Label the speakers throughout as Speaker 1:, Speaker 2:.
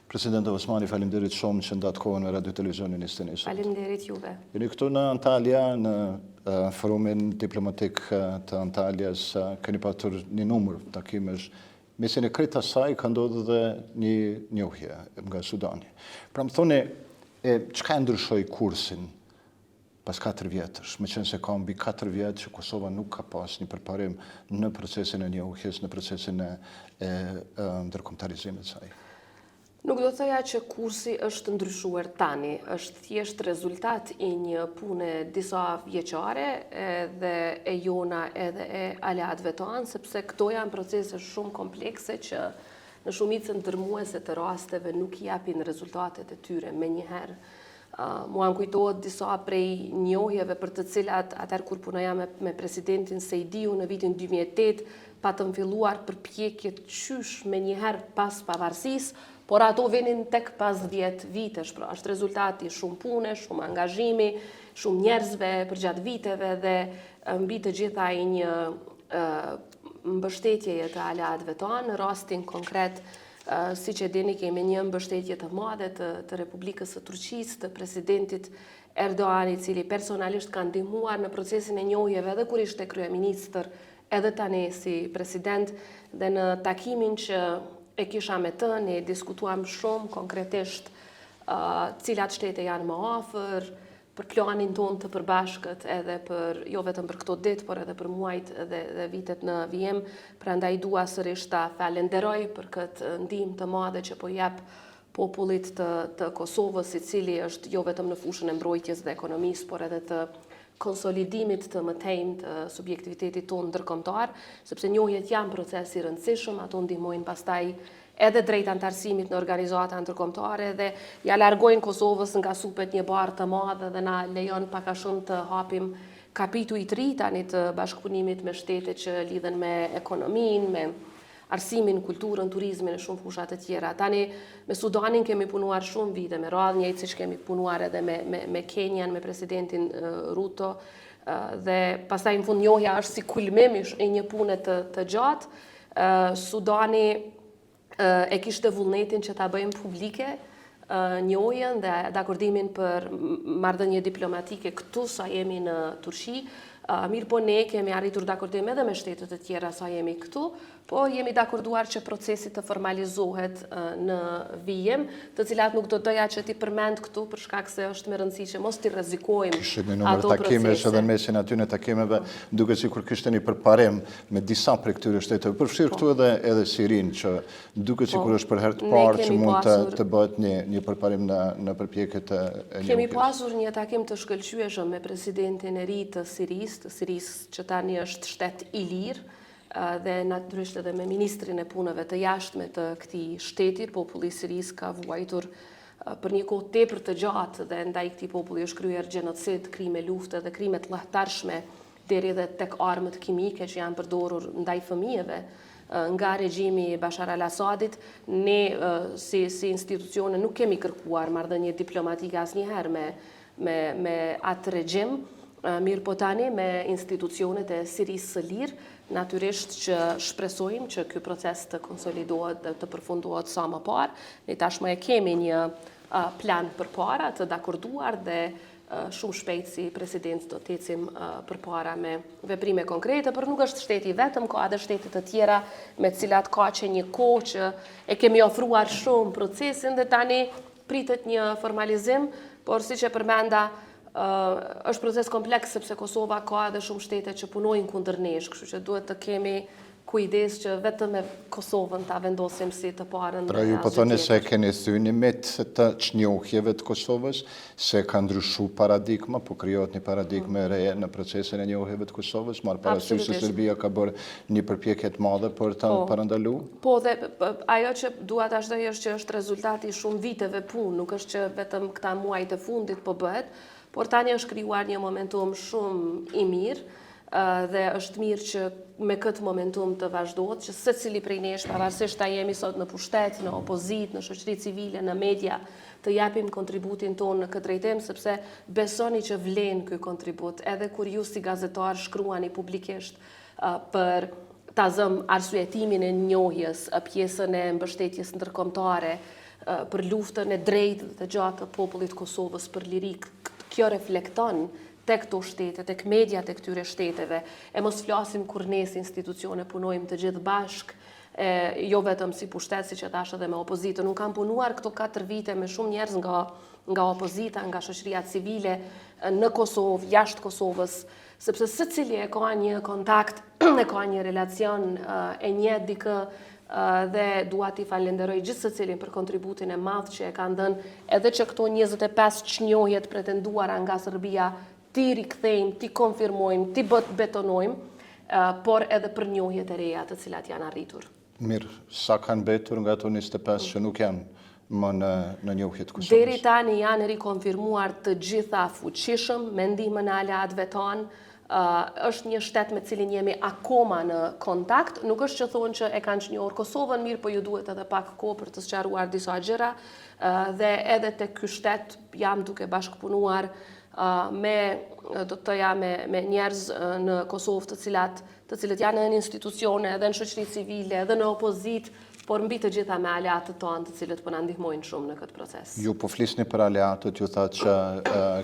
Speaker 1: Presidente Osmani, faleminderit shumë që ndatë kohën me Radio Televizionin Istini.
Speaker 2: Faleminderit juve.
Speaker 1: Jeni këtu në Antalya, në forumin diplomatik të Antaljas, keni patur një numër takimesh. Mesin e krejt asaj ka ndodhur dhe një njohje nga Sudani. Pra më thoni, çka ndryshoi kursin pas 4 vjetësh, me qenë se ka mbi 4 vjetë që Kosova nuk ka pas një përparim në procesin e njohjes, në procesin e ndërkombëtarizimit saj?
Speaker 2: Nuk do të thoja që kursi është ndryshuar tani, është thjesht rezultat i një pune disa vjeqare edhe e jona edhe e aleatëve tonë, sepse këto janë procese shumë komplekse që në shumicën tërmuese të rasteve nuk japin rezultatet e tyre me njëherë. Mua më kujtohet disa prej njohjeve për të cilat atëherë kur punoja me presidentin Sejdiu në vitin 2008, patëm filluar përpjekjet qysh me njëherë pas pavarësisë, por ato vinin tek pas 10 vitesh, pra është rezultati shumë pune, shumë angazhimi, shumë njerëzve për gjatë viteve dhe mbi të gjitha i një mbështetjeje të aleatëve tonë, në rastin konkret, si që dini kemi një mbështetje të madhe të Republikës së Turqisë, të presidentit Erdoğan, i cili personalisht ka ndihmuar në procesin e njohjeve edhe kur ishte kryeministër, edhe tani si president, dhe në takimin që e kisha me të, ne diskutuam shumë konkretisht cilat shtete janë më afër, për planin tonë të përbashkët edhe për, jo vetëm për këto ditë, por edhe për muajt dhe vitet në vijim, prandaj dua sërish ta falenderoj për këtë ndihmë të madhe që po jep popullit të Kosovës, i cili është jo vetëm në fushën e mbrojtjes dhe ekonomisë, por edhe të konsolidimit të mëtejmë të subjektivitetit tonë ndërkombëtar, sepse njohjet janë proces i rëndësishëm, ato ndihmojnë pastaj edhe drejt antarësimit në organizata ndërkombëtare dhe ja largojnë Kosovës nga supet një barë të madhe dhe na lejon pak a shumë të hapim kapitull i ri tani të bashkëpunimit me shtete që lidhen me ekonominë, me arsimin, kulturën, turizmin e shumë fushat të tjera. Tani me Sudanin kemi punuar shumë vite me radhë, njëjtë siç kemi punuar edhe me Kenyan, me presidentin Ruto, dhe pastaj në fund njohja është si kulmim i një pune të gjatë. Sudani e kishte vullnetin që ta bëjmë publike njohjen dhe dakordimin për marrëdhënie diplomatike këtu sa jemi në Turqi. Mirë po ne kemi arritur dakordim edhe me shtetet e tjera sa jemi këtu, po jemi dakorduar që procesi të formalizohet në vijim, të cilat nuk do doja që ti përmend këtu për shkak se është me rëndësi që mos t'i rrezikojmë
Speaker 1: ato procese. Kishte një numër takimesh edhe në mesin aty në takimeve, duket sikur kishte një përparim me disa prej këtyre shteteve, përfshirë këtu edhe Sirin, që duket sikur është për herë të parë që mund të bëhet një përparim në përpjekjet e njohjes.
Speaker 2: Kemi pasur një takim të shkëlqyeshëm me presidentin e ri të Sirisë që tani është shtet i lirë, dhe natyrisht edhe me ministrin e punëve të jashtme të këtij shteti. Populli i Sirisë ka vuajtur për një kohë tepër të gjatë dhe ndaj këtij populli është kryer gjenocid, krime lufte dhe krime të llahtarshme deri edhe tek armët kimike që janë përdorur ndaj fëmijëve nga regjimi Bashar al-Assadit. Ne si institucione nuk kemi kërkuar marrëdhënie diplomatike asnjëherë me atë regjim. Mirë po tani me institucionet e Sirisë së Lirë, natyrisht që shpresojmë që ky proces të konsolidohet dhe të përfundohet sa më parë. Ne tashmë e kemi një plan përpara të dakorduar dhe shumë shpejt si president do të ecim përpara me veprime konkrete, por nuk është shteti vetëm, ka edhe shtete të tjera me të cilat ka që një kohë që e kemi ofruar shumë procesin dhe tani pritet një formalizim, por siç e përmenda, është proces kompleks sepse Kosova ka edhe shumë shtete që punojnë kundër nesh, kështu që duhet të kemi kujdes që vetëm me Kosovën ta vendosim si të parën.
Speaker 1: Pra ju po thoni se keni thyni met të çnjohjeve të Kosovës, se ka ndryshuar paradigma, po krijohet një paradigmë e re në procesin e njohjeve të Kosovës, marr parasysh se Serbia ka bërë një përpjekje të madhe për ta parandaluar.
Speaker 2: Po dhe ajo që dua ta shtoj është që është rezultati i shumë viteve punë, nuk është që vetëm këta muajt e fundit po bëhet, por tani është krijuar një momentum shumë i mirë dhe është mirë që me këtë momentum të vazhdohet, që secili prej nesh, pavarësisht ta jemi sot në pushtet, në opozitë, në shoqëri civile, në media, të japim kontributin tonë në këtë drejtim, sepse besoni që vlen ky kontribut, edhe kur ju si gazetar shkruani publikisht për ta zëm arsyetimin e njohjes, pjesën e mbështetjes ndërkombëtare, për luftën e drejtë dhe gjatë të popullit Kosovës për lirik. Kjo reflekton tek këto shtete, tek mediat e këtyre shteteve, e mos flasim kur ne si institucione punojmë të gjithë bashkë, jo vetëm si pushtet, si që tash edhe me opozitën. Unë kam punuar këto 4 vite me shumë njerëz nga opozita, nga shoqëria civile në Kosovë, jashtë Kosovës, sepse secili e ka një kontakt, e ka një relacion, e njeh dikë dhe dua t'i falenderoj gjithë secilin për kontributin e madh që e kanë dhënë, edhe që këto 25 çnjohjet pretenduara nga Serbia ti rikthejmë, ti konfirmojmë, ti betonojmë, por edhe për njohjet e reja të cilat janë arritur.
Speaker 1: Mirë, sa kanë betur nga ato 25 që nuk janë më në njohjet Kosovës?
Speaker 2: Deri tani janë rikonfirmuar të gjitha fuqishëm me ndihmën e aleatëve tanë. Është një shtet me cilin jemi akoma në kontakt. Nuk është që thonë që e kanë çnjohur Kosovën mirë, po ju duhet edhe pak kohë për të sqaruar disa gjëra. Dhe edhe tek ky shtet jam duke bashkëpunuar me njerëz në Kosovë të cilët janë në institucione, edhe në shoqëri civile, edhe në opozitë, por mbi të gjitha me aleatët tonë të cilët po na ndihmojnë shumë në këtë proces.
Speaker 1: Ju po flisni për aleatët, ju thatë që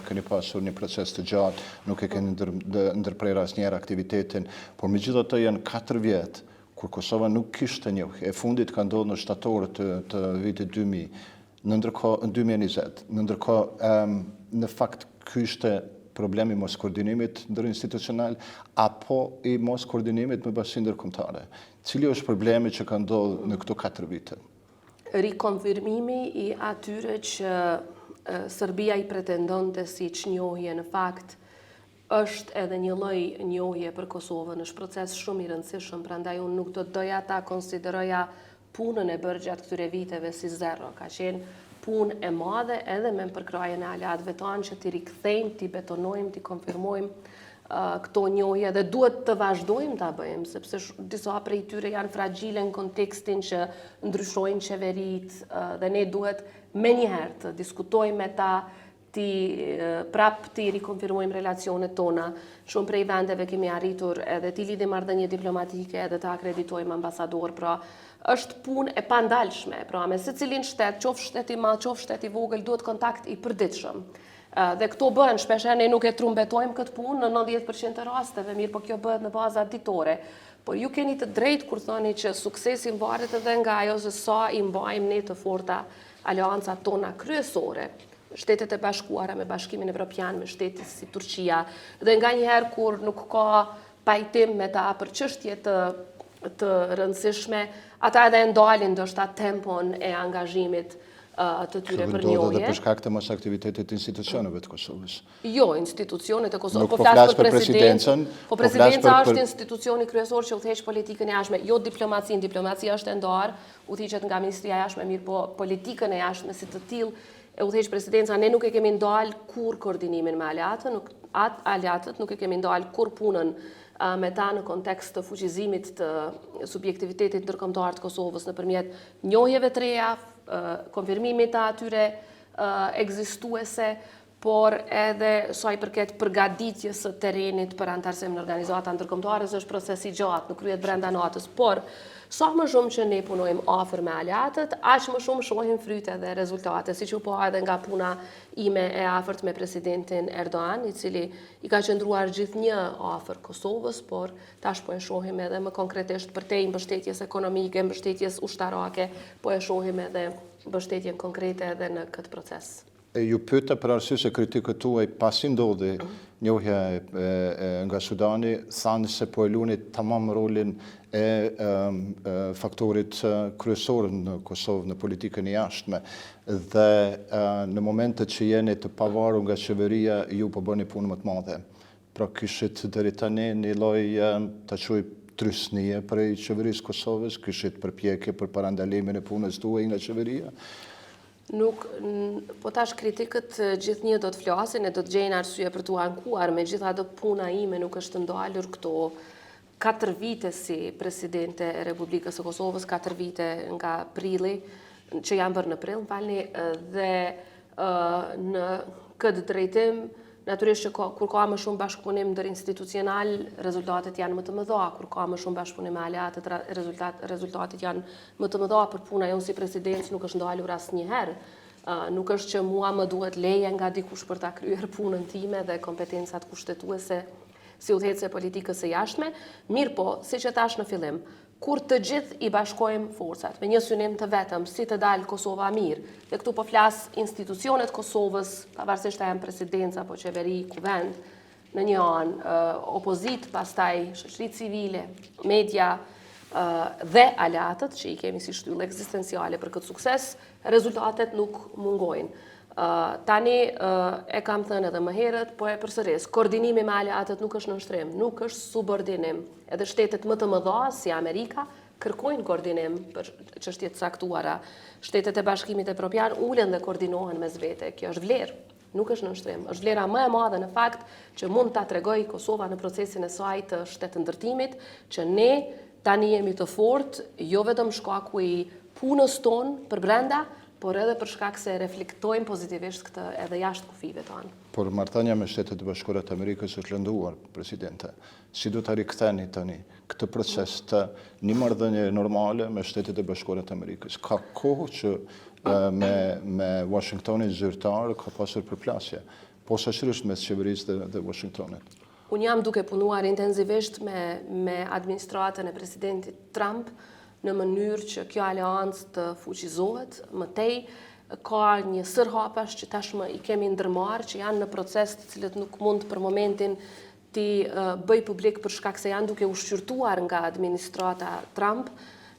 Speaker 1: keni pasur një proces të gjatë, nuk e keni ndërprer asnjëherë aktivitetin, por megjithatë janë 4 vjet kur Kosova nuk kishte njohje. E fundit ka ndodhur në shtator të vitit 2000, në 2020. Në ndërkohë, në fakt ky ishte problemi mos koordinimit ndërinstitucional apo i mos koordinimit me bashkinë ndërkombëtare. Cili është problemi që ka ndodhur në këto 4 vite?
Speaker 2: Rikonfirmimi i atyre që Serbia i pretendonte si çnjohje në fakt është edhe një lloj njohje për Kosovën, është proces shumë i rëndësishëm, prandaj unë nuk do doja ta konsideroja punën e bërë gjatë këtyre viteve si zero. Ka qenë punë e madhe edhe me përkrajën e aleatëve tanë që t'i rikthejmë, t'i betonojmë, t'i konfirmojmë këto njohje dhe duhet të vazhdojmë ta bëjmë, sepse disa prej tyre janë fragjile në kontekstin që ndryshojnë qeveritë dhe ne duhet menjëherë të diskutojmë me ta, ti rikonfirmojmë relacionet tona. Shumë prej vendeve kemi arritur edhe ti lidhim marrëdhënie diplomatike edhe të akreditojmë ambasador, pra është punë e pandalshme, pra me secilin shtet, qoftë shteti i madh, qoftë shteti i vogël, duhet kontakt i përditshëm. Dhe këto bëhen shpeshherë, ne nuk e trumbetojmë këtë punë në 90% të rasteve, mirë, po kjo bëhet në baza ditore. Por ju keni të drejtë kur thoni që suksesi varet edhe nga ajo se sa i mbajmë ne të forta aleancat tona kryesore. Shtetet e Bashkuara me Bashkimin Evropian, me shtete si Turqia, dhe nganjëherë kur nuk ka pajtim me ta për çështje të rëndësishme, ata edhe ndalin ndoshta tempon e angazhimit të tyre për njohje.
Speaker 1: Ndodhet edhe për shkak të mos aktivitetit institucioneve të Kosovës.
Speaker 2: Jo, institucionet e Kosovës.
Speaker 1: Nuk po flas për presidencën,
Speaker 2: po presidenca është institucioni kryesor që udhëheq politikën e jashtme, jo diplomacinë. Diplomacia është e ndarë, udhëhiqet nga Ministria e Jashtme, mirë, po politikën e jashtme si të tillë e udhëheq presidenca. Ne nuk e kemi ndalë kur koordinimin me aleatët, nuk e kemi ndalë kur punën me ta në kontekst të fuqizimit të subjektivitetit ndërkombëtar të Kosovës nëpërmjet njohjeve të reja, konfirmimit të atyre ekzistuese, por edhe sa i përket përgatitjes së terrenit për antarësim në organizata ndërkombëtare, është proces i gjatë, nuk kryhet brenda natës, por sa më shumë që ne punojmë afër me aleatët, aq më shumë shohim fryte dhe rezultate, siç u po edhe nga puna ime e afërt me presidentin Erdogan, i cili i ka qëndruar gjithnjë afër Kosovës, por tash po e shohim edhe më konkretisht përtej mbështetjes ekonomike, mbështetjes ushtarake, po e shohim edhe mbështetjen konkrete edhe në këtë proces.
Speaker 1: Ju pyeta për arsye se kritikët tuaj pasi ndodhi njohja nga Sudani, thanë se po e luni tamam rolin e faktorit kryesor në Kosovë në politikën e jashtme dhe në momentet që jeni të pavarur nga qeveria ju po bëni punë më të madhe. Pra kishit deri tani një lloj ta quaj trysnie prej qeverisë Kosovës, kishit përpjekje për parandalimin e punës tuaj nga qeveria?
Speaker 2: Nuk, po tash kritikët gjithnjë do të flasin e do të gjejnë arsye për t'u ankuar, megjithatë puna ime nuk është ndalur këto 4 vite si presidente e Republikës së Kosovës, 4 vite nga prilli, që janë bërë në prill, dhe në këtë drejtim Natyrisht që kur ka më shumë bashkëpunim ndërinstitucional, rezultatet janë më të mëdha, kur ka më shumë bashkëpunim me aleatët, rezultatet janë më të mëdha, për puna jonë si presidencë nuk është ndalur asnjëherë. Nuk është që mua më duhet leje nga dikush për ta kryer punën time dhe kompetencat kushtetuese si udhëhecëse politikës së jashtme, mirë po, siç e thash në fillim, kur të gjithë i bashkojmë forcat, me një synim të vetëm, si të dalë Kosova mirë, dhe këtu po flas institucionet Kosovës, pavarësisht a janë presidenca apo qeveri, kuvend, në një anë, opozit, pastaj shoqëri civile, media dhe aleatët, që i kemi si shtyllë ekzistenciale për këtë sukses, rezultatet nuk mungojnë. Tani e kam thënë edhe më herët, po e përsëris, koordinimi me aleatët nuk është nënshtrim, nuk është subordinim. Edhe shtetet më të mëdha, si Amerika, kërkojnë koordinim për çështje të caktuara. Shtetet e Bashkimit Evropian ulen dhe koordinohen mes vete. Kjo është vlerë, nuk është nënshtrim. Është vlera më e madhe në fakt që mund ta tregoj Kosova në procesin e saj të shtetë-ndërtimit, që ne tani jemi të fortë, jo vetëm shkaku i punës tonë për brenda, por edhe për shkak se reflektojmë pozitivisht këtë edhe jashtë kufive tonë.
Speaker 1: Por marrëdhënia me Shtetet e Bashkuara të Amerikës është lënduar, presidente. Si do ta riktheni tani këtë proces të një marrëdhënie normale me Shtetet e Bashkuara të Amerikës? Ka kohë që me Washingtonin zyrtar ka pasur përplasje, posaçërisht mes qeverisë dhe Washingtonit.
Speaker 2: Unë jam duke punuar intensivisht me administratën e presidentit Trump, në mënyrë që kjo aleancë të fuqizohet më tej. Ka një sër hapash që tashmë i kemi ndërmarrë, që janë në proces të cilët nuk mund për momentin t'i bëj publik për shkak se janë duke ushqyrtuar nga administrata Trump.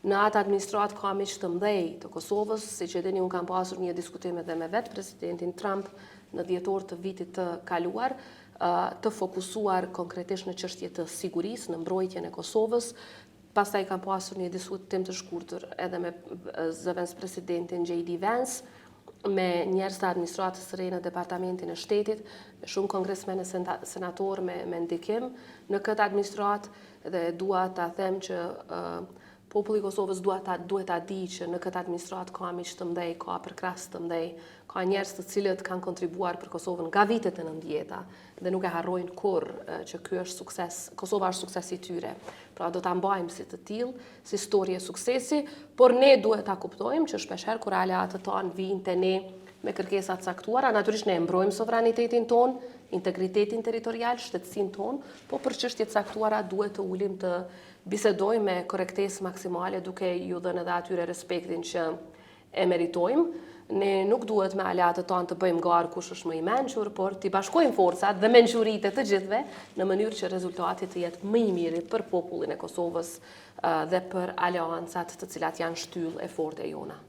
Speaker 2: Në atë administratë ka miq të mëdhej të Kosovës, siç e dini, unë kam pasur një diskutim edhe me vetë presidentin Trump në dhjetor të vitit të kaluar, të fokusuar konkretisht në çështje të sigurisë, në mbrojtjen e Kosovës. Pastaj kam pasur një diskutim të shkurtër edhe me zëvendës presidentin J.D. Vance, me njerëz të administratës së re në Departamentin e Shtetit, me shumë kongresmen e senator me ndikim në këtë administratë dhe dua ta them që populli i Kosovës duhet ta di që në këtë administratë ka miq të mëdhej, ka përkras të mëdhej, ka njerëz të cilët kanë kontribuar për Kosovën nga vitet e 90-ta dhe nuk e harrojnë kurrë që ky është sukses. Kosova është suksesi i tyre. Pra do ta mbajmë si të tillë, si histori e suksesi, por ne duhet ta kuptojmë që shpeshherë kur aleatët tonë vijnë te ne me kërkesa të caktuara, natyrisht ne mbrojmë sovranitetin ton, integritetin territorial, shtetësinë ton, po për çështje të caktuara duhet të ulim të bisedojmë me korrektesë maksimale, duke ju dhënë edhe atyre respektin që e meritojmë. Ne nuk duhet me aleatët tonë të bëjmë garë kush është më i mençur, por t'i bashkojmë forcat dhe mençuritë të gjithëve në mënyrë që rezultati të jetë më i miri për popullin e Kosovës dhe për aleancat të cilat janë shtyllë e fortë e jona.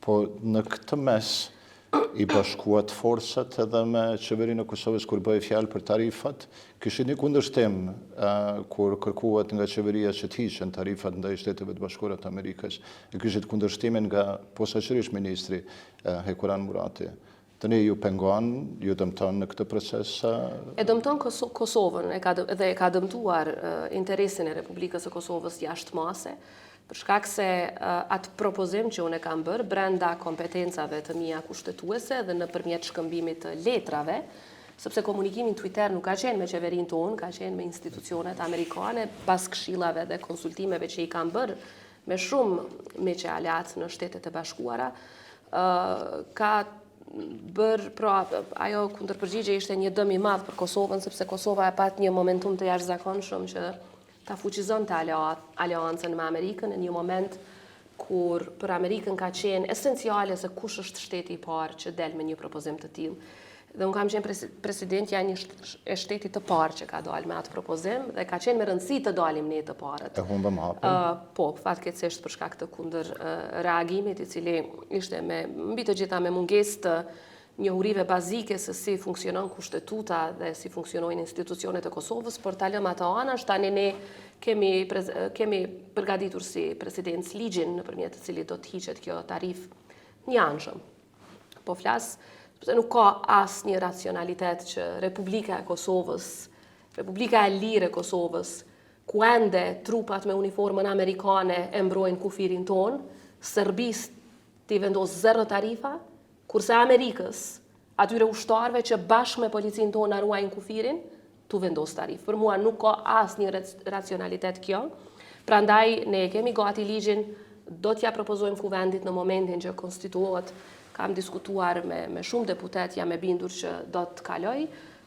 Speaker 1: Po në këtë mes i bashkuat forcat edhe me qeverinë e Kosovës kur bëhej fjalë për tarifat, kishin një kundërshtim kur kërkuat nga qeveria që të hiqen tarifat ndaj Shteteve të Bashkuara të Amerikës, e kishit kundërshtimin nga posaçërisht ministri Hekuran Murati. Tani ju pengon, ju dëmton në këtë proces?
Speaker 2: E dëmton Kosovën dhe e ka dëmtuar interesin e Republikës së Kosovës jashtëmase, për shkak se atë propozim që unë e kam bërë brenda kompetencave të mia kushtetuese dhe nëpërmjet shkëmbimit të letrave, sepse komunikimin Twitter nuk ka qenë me qeverinë tonë, ka qenë me institucionet amerikane, pas këshillave dhe konsultimeve që i kam bërë me shumë miqe aleat në Shtetet e Bashkuara, ka bërë, pra, ajo kundërpërgjigje ishte një dëm i madh për Kosovën, sepse Kosova e pat një momentum të jashtëzakonshëm që ta fuqizonte aleancën me Amerikën në një moment kur për Amerikën ka qenë esenciale se kush është shteti i parë që del me një propozim të tillë. Dhe unë kam qenë presidentja e shtetit të parë që ka dalë me atë propozim dhe ka qenë me rëndësi të dalim ne të parët.
Speaker 1: E humbëm hapën?
Speaker 2: Po, fatkeqësisht për shkak të kundër reagimit i cili ishte mbi të gjitha me mungesë të njohurive bazike se si funksionon kushtetuta dhe si funksionojnë institucionet e Kosovës, por ta lëm ato anash, tani ne kemi përgatitur si presidencë ligjin nëpërmjet të cilit do të hiqet kjo tarif njëanshëm. Po flas sepse nuk ka asnjë racionalitet që Republika e Kosovës, Republika e Lirë e Kosovës, ku ende trupat me uniformën amerikane e mbrojnë kufirin ton, Serbisë t'i vendos 0 tarifa, kurse Amerikës atyre ushtarëve që bashkë me policinë tonë na ruajnë kufirin, tu vendos tarif. Për mua nuk ka asnjë racionalitet kjo. Prandaj ne kemi gati ligjin, do t'ja propozojmë kuvendit në momentin që konstituohet. Kam diskutuar me shumë deputet, jam e bindur që do të kaloj.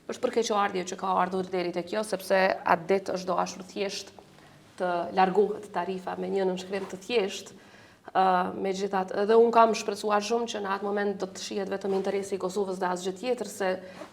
Speaker 2: Është për keqardhje që ka ardhur deri te kjo, sepse atë ditë është dashur thjesht të largohet tarifa me një nënshkrim të thjesht. Megjithatë, edhe unë kam shpresuar shumë që në atë moment do të shihet vetëm interesi i Kosovës dhe asgjë tjetër, se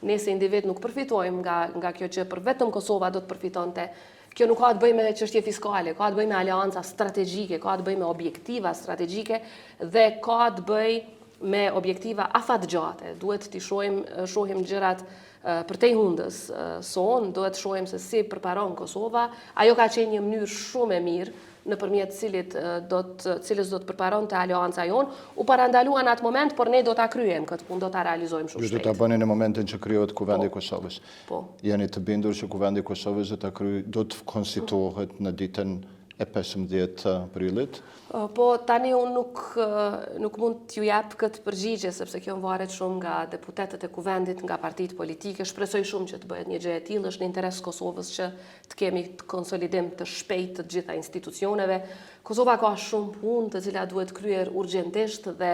Speaker 2: ne si individ nuk përfitojmë nga kjo që për vetëm Kosova do të përfitonte. Kjo nuk ka të bëjë me çështje fiskale, ka të bëjë me aleanca strategjike, ka të bëjë me objektiva strategjike dhe ka të bëjë me objektiva afatgjate. Duhet t'i shohim gjërat për te hundës son, duhet të shohim se si përparon Kosova. Ajo ka qenë një mënyrë shumë e mirë nëpërmjet cilës do të përparonte aleanca jonë, u parandaluan atë moment, por ne do ta kryejmë këtë punë, do ta realizojmë shumë shpejt.
Speaker 1: Do ta bëni në momentin që krijohet kuvendi i Kosovës.
Speaker 2: Po.
Speaker 1: Jeni të bindur që kuvendi i Kosovës do të konstituohet në ditën e 15 prillit?
Speaker 2: Po, tani unë nuk mund t'ju jap këtë përgjigje, sepse kjo varet shumë nga deputetët e kuvendit, nga partitë politike. Shpresoj shumë që të bëhet një gjë e tillë, është në interes Kosovës që të kemi konsolidim të shpejtë të gjitha institucioneve. Kosova ka shumë punë të cilat duhet kryer urgjentisht dhe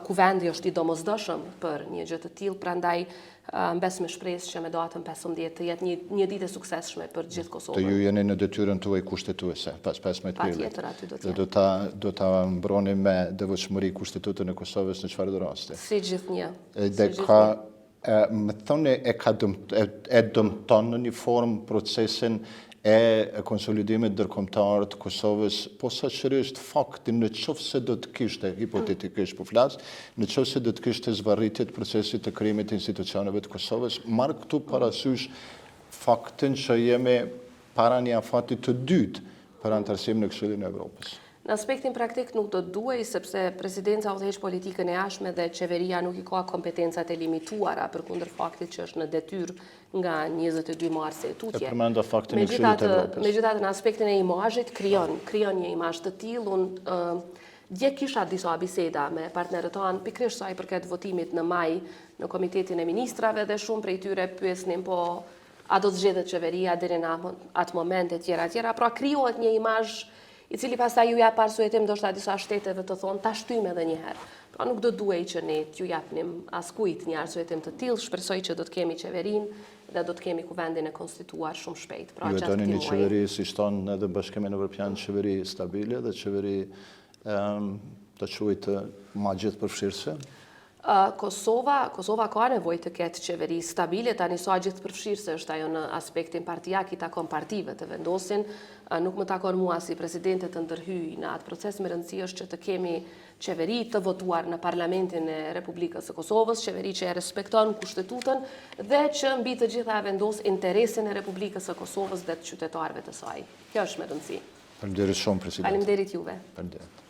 Speaker 2: kuvendi është i domosdoshëm për një gjë të tillë, prandaj mbes me shpresë që me datën 15 të jetë një ditë e suksesshme për gjithë Kosovën.
Speaker 1: Të ju jeni në detyrën tuaj kushtetuese pas 15 prillit.
Speaker 2: Patjetër aty do të jetë.
Speaker 1: Do ta mbroni me devotshmëri Kushtetutën e Kosovës në çfarëdo rasti.
Speaker 2: Si gjithnjë.
Speaker 1: Dhe më thoni e dëmton në një formë procesin e konsolidimit ndërkombëtar të Kosovës, posaçërisht faktin në qoftë se do të kishte, hipotetikisht po flas, në qoftë se do të kishte zvarritje të procesit të krijimit të institucioneve të Kosovës, marr këtu parasysh faktin që jemi para një afati të dytë për antarësim në Këshillin e Evropës.
Speaker 2: Në aspektin praktik nuk do të duhej, sepse presidenca udhëheq politikën e jashtme dhe qeveria nuk i ka kompetencat e limituara përkundër faktit që është në detyrë nga 22 marsi e tutje.
Speaker 1: E përmenda faktin e Këshillit të Evropës.
Speaker 2: Megjithatë në aspektin e imazhit krijon një imazh të tillë. Dje kisha disa biseda me partnerët tanë, pikërisht sa i përket votimit në maj në Komitetin e Ministrave dhe shumë prej tyre pyesnin po a do të zgjedhet qeveria deri në atë moment e tjera. Pra krijohet një imazh i cili pastaj ju jap arsyetim ndoshta disa shteteve të thonë ta shtyjmë edhe një herë. Pra nuk do duhej që ne t'ju japnim askujt një arsyetim të tillë, shpresoj që do të kemi qeverinë dhe do të kemi kuvendin e konstituar shumë shpejt. Pra
Speaker 1: ju doni një qeveri si shton edhe Bashkimi Evropian, qeveri stabile dhe qeveri të quajtë ma gjithë përfshirëse?
Speaker 2: Kosova ka nevojë të ketë qeveri stabile, tani sa gjithë përfshirëse është ajo në aspektin partijak, i takon partive të vendosin, nuk më takon mua si presidente të ndërhyj në atë proces. Me rëndësi është që të kemi qeveri të votuar në Parlamentin e Republikës së Kosovës, qeveri që e respekton Kushtetutën dhe që mbi të gjitha vendos interesin e Republikës së Kosovës dhe të qytetarëve të saj. Kjo është me rëndësi.
Speaker 1: Faleminderit shumë, President.
Speaker 2: Faleminderit juve.
Speaker 1: Faleminderit.